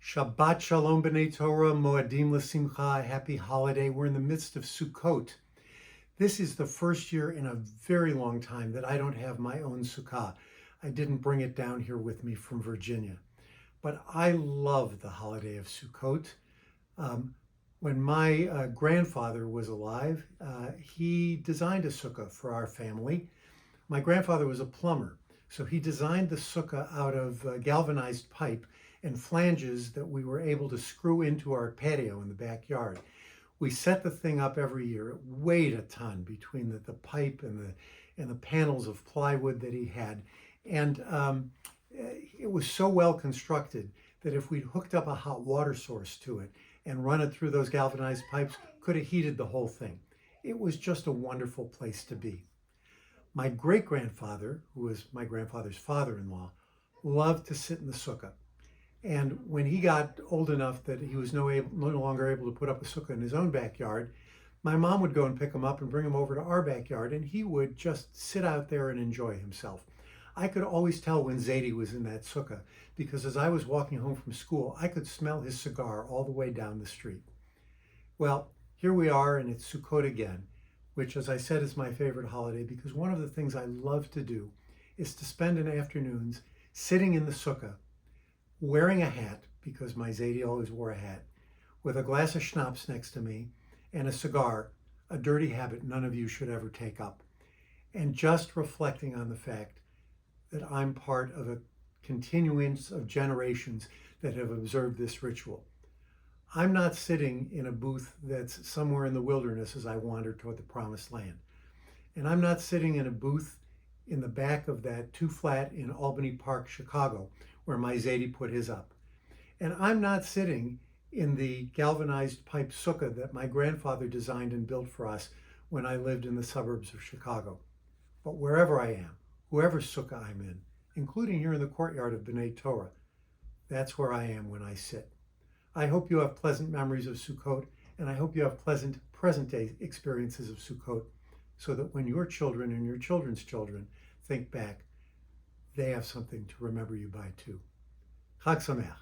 Shabbat Shalom B'nai Torah, Moadim L'Simcha, happy holiday. We're in the midst of Sukkot. This is the first year in a very long time that I don't have my own sukkah. I didn't bring it down here with me from Virginia. But I love the holiday of Sukkot. When my grandfather was alive, he designed a sukkah for our family. My grandfather was a plumber, so he designed the sukkah out of galvanized pipe and flanges that we were able to screw into our patio in the backyard. We set the thing up every year. It weighed a ton between the pipe and the panels of plywood that he had. And it was so well constructed that if we'd hooked up a hot water source to it and run it through those galvanized pipes, could have heated the whole thing. It was just a wonderful place to be. My great-grandfather, who was my grandfather's father-in-law, loved to sit in the sukkah. And when he got old enough that he was no longer able to put up a sukkah in his own backyard, my mom would go and pick him up and bring him over to our backyard, and he would just sit out there and enjoy himself. I could always tell when Zadie was in that sukkah, because as I was walking home from school, I could smell his cigar all the way down the street. Well, here we are, and it's Sukkot again, which, as I said, is my favorite holiday, because one of the things I love to do is to spend an afternoons sitting in the sukkah, wearing a hat, because my Zadie always wore a hat, with a glass of schnapps next to me, and a cigar, a dirty habit none of you should ever take up, and just reflecting on the fact that I'm part of a continuance of generations that have observed this ritual. I'm not sitting in a booth that's somewhere in the wilderness as I wander toward the promised land. And I'm not sitting in a booth in the back of that two-flat in Albany Park, Chicago, where my Zadie put his up. And I'm not sitting in the galvanized pipe sukkah that my grandfather designed and built for us when I lived in the suburbs of Chicago. But wherever I am, whoever sukkah I'm in, including here in the courtyard of B'nai Torah, that's where I am when I sit. I hope you have pleasant memories of Sukkot, and I hope you have pleasant present-day experiences of Sukkot, so that when your children and your children's children think back, they have something to remember you by too. Chag Sameach.